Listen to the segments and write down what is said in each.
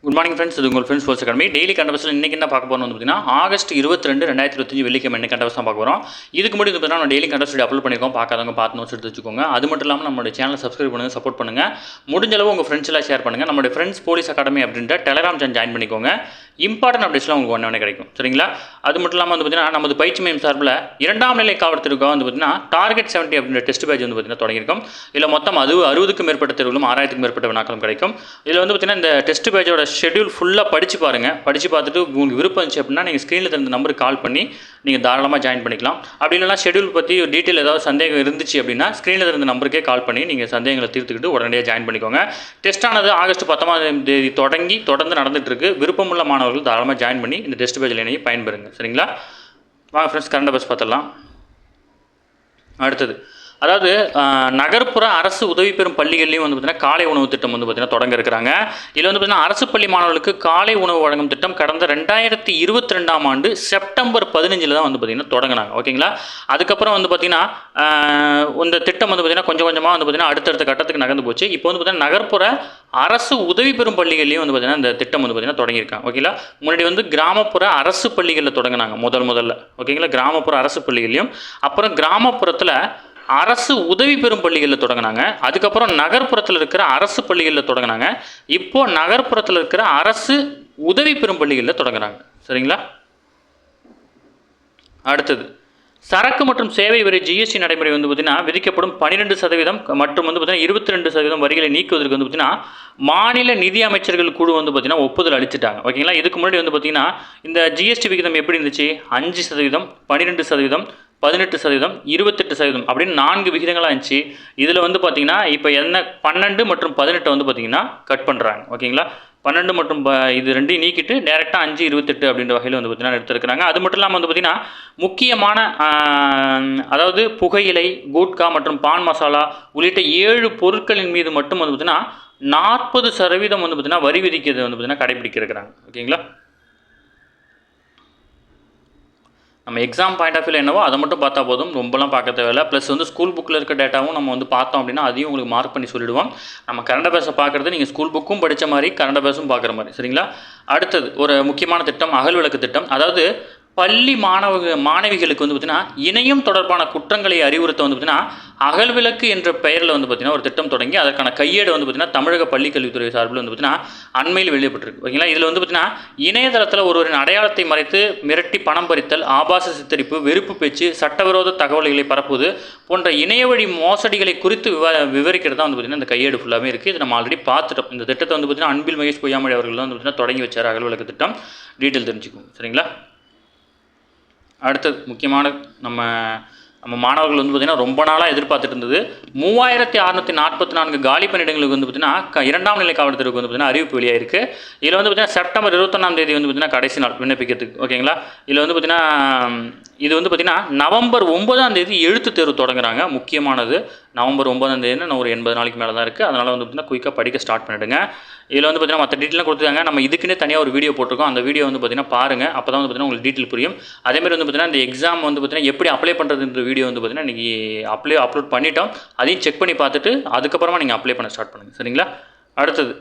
Good morning friends. இது உங்கள் friends sports academy. Daily கண்டவர்ஸில் இன்றைக்கி என்ன பார்க்க போகிறோம் வந்து பார்த்தீங்கன்னா ஆகஸ்ட் 22, 2025 வெள்ளிக்கிழமை என்ன கண்டவர்ஸ் தான் பார்க்க போகிறோம். இதுக்கு முன்னாடி பார்த்தீங்கன்னா நம்ம டெய்லி கண்டவர்ஸ் அப்லோட் பண்ணியிருக்கோம். பார்க்காதவங்க பார்த்து நோட்ஸ் எடுத்து வச்சுக்கோங்க. அது மட்டும் இல்லாமல் நம்மளுடைய சேனலை சப்ஸ்கிரைப் பண்ணுங்கள், சப்போர்ட் பண்ணுங்கள். முடிஞ்ச அளவு உங்கள் ஃப்ரெண்ட்ஸ் எல்லாம் ஷேர் பண்ணுங்கள். நம்மளுடைய ஃப்ரெண்ட்ஸ் போலீஸ் அகாடமி அப்படின்ற டெலகிராம் சேனல் ஜாயின் பண்ணிக்கோங்க. இம்பார்ட்டன்ட் அப்டேட்ஸ்லாம் உங்களுக்கு ஒன்று கிடைக்கும். சரிங்களா? அது மட்டும் இல்லாமல் வந்து பார்த்தீங்கன்னா நமது பயிற்சி மையம் சார்பில் 2ஆம் நிலை காவல்துறைக்காக வந்து பார்த்தீங்கன்னா டார்கெட் 70 அப்படின்ற டெஸ்ட் பேட்ச் வந்து பார்த்தீங்கன்னா தொடங்கியிருக்கும். இதில் மொத்தம் 60க்கும் மேற்பட்ட தேர்வுகளும் 6000க்கும் மேற்பட்ட வினாக்களும் கிடைக்கும். இதில் வந்து பார்த்தீங்கன்னா இந்த டெஸ்ட் பேட்சோட ஷெட்யூல் ஃபுல்லாக படித்து பாருங்கள். படித்து பார்த்துட்டு உங்களுக்கு விருப்பம் இருந்துச்சு அப்படின்னா நீங்கள் ஸ்க்ரீனில் இருந்த நம்பருக்கு கால் பண்ணி நீங்கள் தாராளமாக ஜாயின் பண்ணிக்கலாம். அப்படி இல்லைனா ஷெட்யூல் பற்றி டீட்டெயில் ஏதாவது சந்தேகம் இருந்துச்சு அப்படின்னா ஸ்க்ரீனில் இருந்த நம்பருக்கே கால் பண்ணி நீங்கள் சந்தேகங்களை தீர்த்துக்கிட்டு உடனடியாக ஜாயின் பண்ணிக்கோங்க. டெஸ்ட்டானது ஆகஸ்ட் 19ஆம் தேதி தொடங்கி தொடர்ந்து நடந்துட்டு இருக்கு. விருப்பமுள்ள மாணவர்கள் தாராளமாக ஜாயின் பண்ணி இந்த டெஸ்ட் பேஜில் இணைய பயன்பெறுங்க. சரிங்களா? வாங்க ஃப்ரெண்ட்ஸ், கரண்ட் அஃபேர்ஸ் பார்த்துடலாம். அடுத்தது அதாவது நகர்ப்புற அரசு உதவி பெறும் பள்ளிகள்லையும் வந்து பார்த்தீங்கன்னா காலை உணவு திட்டம் வந்து பார்த்தீங்கன்னா தொடங்க இருக்கிறாங்க. இதில் வந்து பார்த்தீங்கன்னா அரசு பள்ளி மாணவர்களுக்கு காலை உணவு வழங்கும் திட்டம் கடந்த 2022ஆம் ஆண்டு செப்டம்பர் 15 தான் வந்து பார்த்தீங்கன்னா தொடங்கினாங்க. ஓகேங்களா? அதுக்கப்புறம் வந்து பார்த்தீங்கன்னா இந்த திட்டம் வந்து பார்த்தீங்கன்னா கொஞ்சம் கொஞ்சமாக வந்து பார்த்தீங்கன்னா அடுத்தடுத்த கட்டத்துக்கு நகர்ந்து போச்சு. இப்போ வந்து பார்த்தீங்கன்னா நகர்ப்புற அரசு உதவி பெறும் பள்ளிகள்லையும் வந்து பார்த்தீங்கன்னா இந்த திட்டம் வந்து பார்த்தீங்கன்னா தொடங்கியிருக்காங்க. ஓகேங்களா? முன்னாடி வந்து கிராமப்புற அரசு பள்ளிகளில் தொடங்கினாங்க முதல்ல. ஓகேங்களா? கிராமப்புற அரசு பள்ளிகளையும் அப்புறம் கிராமப்புறத்தில் அரசு உதவி பெறும் பள்ளிகளில் தொடங்கினாங்க. அதுக்கப்புறம் நகர்ப்புறத்தில் இருக்கிற அரசு பள்ளிகளில் தொடங்கினாங்க. இப்போ நகர்ப்புறத்தில் இருக்கிற அரசு உதவி பெறும் பள்ளிகளில் தொடங்குறாங்க. சரிங்களா? அடுத்தது சரக்கு மற்றும் சேவை வரி ஜிஎஸ்டி நடைமுறை வந்து பார்த்தீங்கன்னா விதிக்கப்படும் 12% மற்றும் வந்து பார்த்தீங்கன்னா 22% வரிகளை நீக்குவதற்கு வந்து பார்த்தீங்கன்னா மாநில நிதி அமைச்சர்கள் குழு வந்து பார்த்தீங்கன்னா ஒப்புதல் அளிச்சிட்டாங்க. ஓகேங்களா? இதுக்கு முன்னாடி வந்து பார்த்தீங்கன்னா இந்த ஜிஎஸ்டி விகிதம் எப்படி இருந்துச்சு? 5%, 12%, 18%, 28% அப்படின்னு 4 விகிதங்களாக இருந்துச்சு. இதில் வந்து பார்த்தீங்கன்னா இப்போ என்ன 12 மற்றும் 18 வந்து பார்த்தீங்கன்னா கட் பண்ணுறாங்க. ஓகேங்களா? 12 மற்றும் இது ரெண்டையும் நீக்கிட்டு டேரெக்டாக 5, 28 அப்படின்ற வகையில் வந்து பார்த்தீங்கன்னா எடுத்துருக்கிறாங்க. அது மட்டும் இல்லாமல் வந்து பார்த்தீங்கன்னா முக்கியமான அதாவது புகையிலை, குட்கா மற்றும் பான் மசாலா உள்ளிட்ட 7 பொருட்களின் மீது மட்டும் வந்து பார்த்தீங்கன்னா 40% வந்து பார்த்தீங்கன்னா வரி விதிக்கிறது வந்து பார்த்தீங்கன்னா கடைபிடிக்க இருக்கிறாங்க. ஓகேங்களா? நம்ம எக்ஸாம் பாயிண்ட் ஆஃப் வியூவில் என்னவோ அதை மட்டும் பார்த்தா போதும், ரொம்பலாம் பார்க்க தேவையில்லை. ப்ளஸ் வந்து ஸ்கூல் புக்கில் இருக்க டேட்டாவும் நம்ம வந்து பார்த்தோம் அப்படின்னா அதையும் உங்களுக்கு மார்க் பண்ணி சொல்லிவிடுவோம். நம்ம கரண்ட் அஃபேர்ஸை பார்க்குறது நீங்கள் ஸ்கூல் புக்கும் படித்த மாதிரி கரண்ட் அஃபேர்ஸும் பார்க்குற மாதிரி. சரிங்களா? அடுத்தது ஒரு முக்கியமான திட்டம் அகல் விளக்கு திட்டம். அதாவது பள்ளி மாணவிகளுக்கு வந்து பார்த்தீங்கன்னா இணையம் தொடர்பான குற்றங்களை அறிவுறுத்த வந்து பார்த்தீங்கன்னா அகல் விளக்கு என்ற பெயரில் வந்து பார்த்தீங்கன்னா ஒரு திட்டம் தொடங்கி அதற்கான கையேடு வந்து பார்த்தீங்கன்னா தமிழக பள்ளிக்கல்வித்துறை சார்பில் வந்து பார்த்தீங்கன்னா அண்மையில் வெளியிடப்பட்டிருக்கு. ஓகேங்களா? இதில் வந்து பார்த்தீங்கன்னா இணையதளத்தில் ஒருவரின் அடையாளத்தை மறைத்து மிரட்டி பணம் பறித்தல், ஆபாச சித்தரிப்பு, வெறுப்பு பேச்சு, சட்டவிரோத தகவல்களை பரப்புவது போன்ற இணையவழி மோசடிகளை குறித்து விவரிக்கிறது தான் வந்து பார்த்தீங்கன்னா இந்த கையேடு ஃபுல்லாகவே இருக்குது. இது நம்ம ஆல்ரெடி பார்த்துட்டோம். இந்த திட்டத்தை வந்து பார்த்தீங்கன்னா அன்பில் மகேஷ் பொய்யாமொழி அவர்கள் தான் வந்து பார்த்தீங்கன்னா தொடங்கி வச்சார் அகல் விளக்கு திட்டம். டீட்டெயில் தெரிஞ்சுக்கோங்க. சரிங்களா? அடுத்தது முக்கியமான நம்ம மாணவர்கள் வந்து பார்த்திங்கன்னா ரொம்ப நாளாக எதிர்பார்த்துட்டு இருந்தது 3644 காலி பணியிடங்களுக்கு வந்து பார்த்திங்கன்னா 2ஆம் நிலை காவல்துறைக்கு வந்து பார்த்திங்கன்னா அறிவிப்பு வெளியாயிருக்கு. இதில் வந்து பார்த்திங்கன்னா செப்டம்பர் 21ஆம் தேதி வந்து பார்த்திங்கன்னா கடைசி நாள் விண்ணப்பிக்கிறதுக்கு. ஓகேங்களா? இதில் வந்து பார்த்திங்கன்னா நவம்பர் 9ஆம் தேதி எழுத்து தேர்வு தொடங்குறாங்க. முக்கியமானது நவம்பர் 9ஆம் தேதி ஒரு 80 நாளைக்கு மேலே தான் இருக்குது. அதனால் வந்து பார்த்திங்கன்னா குயிக்காக படிக்க ஸ்டார்ட் பண்ணிவிடுங்க. இதில் வந்து பார்த்திங்கன்னா மற்ற டீட்டெயிலாம் கொடுத்துருக்காங்க. நம்ம இதுக்குன்னே தனியாக ஒரு வீடியோ போட்டிருக்கோம். அந்த வீடியோ வந்து பார்த்திங்கன்னா பாருங்கள். அப்போ தான் வந்து பார்த்திங்கன்னா உங்களுக்கு டீட்டெயில் புரியும். அதேமாதிரி வந்து பார்த்திங்கன்னா இந்த எக்ஸாம் வந்து பார்த்திங்கன்னா எப்படி அப்ளை பண்ணுறதுன்ற வீடியோ வந்து பார்த்திங்கன்னா இன்றைக்கி அப்லோட் பண்ணிட்டோம். அதையும் செக் பண்ணி பார்த்துட்டு அதுக்கப்புறமா நீங்கள் அப்ளை பண்ண ஸ்டார்ட் பண்ணுங்கள். சரிங்களா? அடுத்தது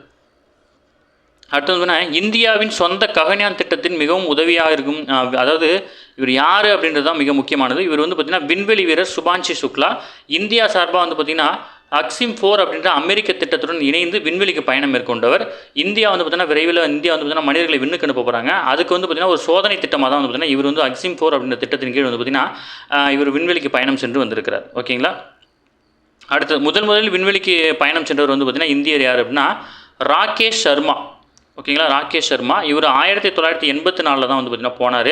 இந்தியாவின் சொந்த ககன்யான் திட்டத்தின் மிகவும் உதவியாக இருக்கும். அதாவது இவர் யார் அப்படின்றது தான் மிக முக்கியமானது. இவர் வந்து பார்த்திங்கன்னா விண்வெளி வீரர் சுபான்ஷி சுக்லா. இந்தியா சார்பாக வந்து பார்த்திங்கன்னா அக்ஸிம் 4 அப்படின்ற அமெரிக்க திட்டத்துடன் இணைந்து விண்வெளிக்கு பயணம் மேற்கொண்டவர். இந்தியா வந்து பார்த்திங்கன்னா விரைவில் இந்தியா வந்து பார்த்திங்கன்னா மனிதர்களை விண்ணுக்கு அனுப்ப போகிறாங்க. அதுக்கு வந்து பார்த்திங்கன்னா ஒரு சோதனை திட்டமாக தான் வந்து பார்த்திங்கன்னா இவர் வந்து அக்ஸிம் 4 அப்படின்ற திட்டத்தின் கீழ் வந்து பார்த்திங்கன்னா இவர் விண்வெளிக்கு பயணம் சென்று வந்திருக்கிறார். ஓகேங்களா? அடுத்து முதலில் விண்வெளிக்கு பயணம் சென்றவர் வந்து பார்த்திங்கன்னா இந்தியர் யார் அப்படின்னா ராகேஷ் சர்மா. ஓகேங்களா? ராகேஷ் சர்மா. இவர் 1984 தான் வந்து பார்த்திங்கன்னா போனார்.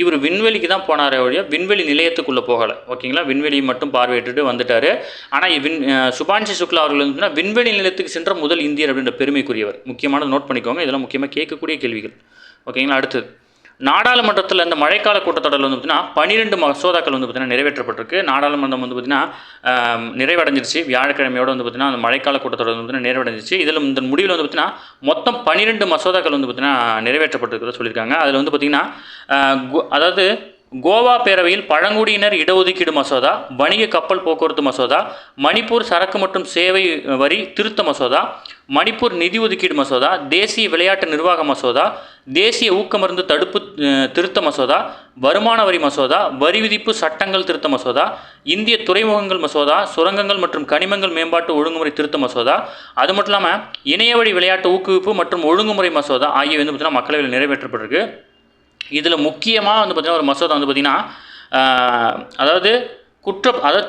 இவர் விண்வெளிக்கு தான் போனார் வழியாக விண்வெளி நிலையத்துக்குள்ளே போகலை. ஓகேங்களா? விண்வெளியை மட்டும் பார்வையிட்டு வந்துட்டார். ஆனால் சுபான்ஷி சுக்லா அவர்கள் வந்து விண்வெளி நிலையத்துக்கு சென்ற முதல் இந்தியர் அப்படின்ற பெருமைக்குரியவர். முக்கியமானது நோட் பண்ணிக்கோங்க. இதெல்லாம் முக்கியமாக கேட்கக்கூடிய கேள்விகள். ஓகேங்களா? அடுத்தது நாடாளுமன்றத்தில் இந்த மழைக்கால கூட்டத்தொடரில் வந்து பார்த்திங்கன்னா 12 மசோதாக்கள் வந்து பார்த்திங்கன்னா நிறைவேற்றப்பட்டிருக்கு. நாடாளுமன்றம் வந்து பார்த்திங்கன்னா நிறைவடைஞ்சிருச்சு. வியாழக்கிழமையோடு வந்து பார்த்திங்கன்னா அந்த மழைக்கால கூட்டத்தொடர் வந்து பார்த்திங்கன்னா நிறைவடைஞ்சிருச்சு. இதில் இந்த முடிவில் வந்து பார்த்திங்கன்னா மொத்தம் 12 மசோதாக்கள் வந்து பார்த்திங்கன்னா நிறைவேற்றப்பட்டிருக்கிறத சொல்லியிருக்காங்க. அதில் வந்து பார்த்திங்கன்னா அதாவது கோவா பேரவையில் பழங்குடியினர் இடஒதுக்கீடு மசோதா, வணிக கப்பல் போக்குவரத்து மசோதா, மணிப்பூர் சரக்கு மற்றும் சேவை வரி திருத்த மசோதா, மணிப்பூர் நிதி ஒதுக்கீடு மசோதா, தேசிய விளையாட்டு நிர்வாக மசோதா, தேசிய ஊக்கமருந்து தடுப்பு திருத்த மசோதா, வருமான வரி மசோதா, வரி விதிப்பு சட்டங்கள் திருத்த மசோதா, இந்திய துறைமுகங்கள் மசோதா, சுரங்கங்கள் மற்றும் கனிமங்கள் மேம்பாட்டு ஒழுங்குமுறை திருத்த மசோதா, அது மட்டும் இல்லாமல் இணையவழி விளையாட்டு ஊக்குவிப்பு மற்றும் ஒழுங்குமுறை மசோதா ஆகியவை வந்து பார்த்திங்கன்னா மக்களவையில் நிறைவேற்றப்பட்டிருக்கு. இதில் முக்கியமாக வந்து பார்த்திங்கன்னா ஒரு மசோதா வந்து பார்த்திங்கன்னா அதாவது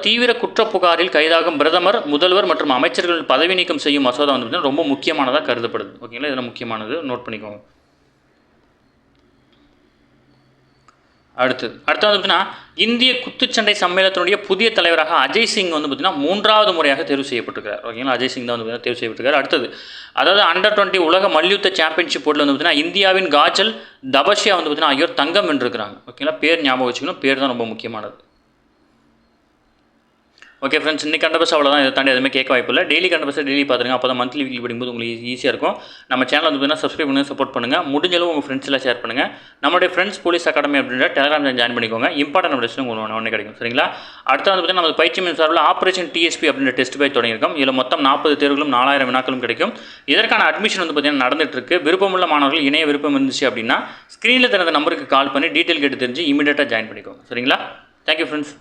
தீவிர குற்றப் புகாரில் கைதாகும் பிரதமர், முதல்வர் மற்றும் அமைச்சர்கள் பதவி நீக்கம் செய்யும் மசோதா வந்து பார்த்திங்கன்னா ரொம்ப முக்கியமானதாக கருதப்படுது. ஓகேங்களா, இதில் முக்கியமானது நோட் பண்ணிக்கோங்க. அடுத்து வந்து பார்த்திங்கன்னா இந்திய குத்துச்சண்டை சம்மேளனத்தினுடைய புதிய தலைவராக அஜய் சிங் வந்து பார்த்திங்கன்னா 3வது முறையாக தேர்வு செய்யப்பட்டிருக்கார். ஓகேங்களா, அஜய் சிங் தான் வந்து தேர்வு செய்யப்பட்டிருக்கார். அடுத்தது அதாவது அண்டர் 20 உலக மல்யுத்த சாம்பியன்ஷிப் போட்டில் வந்து பார்த்திங்கன்னா இந்தியாவின் காஜல், தபஷ்யா வந்து பார்த்திங்கன்னா ஆகியோர் தங்கம் வென்றிருக்கிறாங்க. ஓகேங்களா, பேர் ஞாபகம் வச்சுக்கணும், பேர் தான் ரொம்ப முக்கியமானது. ஓகே ஃப்ரெண்ட்ஸ், இன்றைக்கி கண்டபஸ் அவ்வளோதான். இதை தாண்டி எதுவுமே கேட்க வாய்ப்பு இல்லை. டெய்லி கண்டபஸ் டெய்லி பார்த்துருங்க. அப்போ தான் மந்த்லி வீக்லி படிக்கும்போது உங்களுக்கு ஈஸியாக இருக்கும். நம்ம சேனல் வந்து பார்த்தீங்கன்னா சப்ஸ்கிரைப் பண்ணி சப்போர்ட் பண்ணுங்கள். முடிஞ்சளவு உங்கள் ஃப்ரெண்ட்ஸ்லாம் ஷேர் பண்ணுங்கள். நம்மளுடைய ஃப்ரெண்ட்ஸ் போலீஸ் அகாடமி அப்படின்ற டெலிகிராம் ஜாயின் பண்ணிக்கோங்க. இம்பார்ட்டன்ட் அப்டேஷன் உங்களுக்கு ஒன்று கிடைக்கும். சரிங்களா, அடுத்து வந்து பார்த்தீங்கன்னா நம்ம பயிற்சி மீன் சார்பில் ஆப்ரேஷன் டிஎஸ்பி அப்படின்ற டெஸ்ட் பேட்ச் தொடங்கியிருக்கோம். இதில் மொத்தம் 40 தேர்வுகளும் 4000 வினாக்களும் கிடைக்கும். இதற்கான அட்மிஷன் வந்து பார்த்தீங்கன்னா நடந்துகிட்ருக்கு. விருப்பமுள்ள மாணவர்கள் இணைய விருப்பம் இருந்துச்சு அப்படின்னா ஸ்க்ரீனில் தனது நம்பருக்கு கால் பண்ணி டீட்டெயில் கேட்டு தெரிஞ்சு இமீடியட்டாக ஜாயின் பண்ணிக்கோங்க. சரிங்களா, தேங்க்யூ ஃப்ரெண்ட்ஸ்.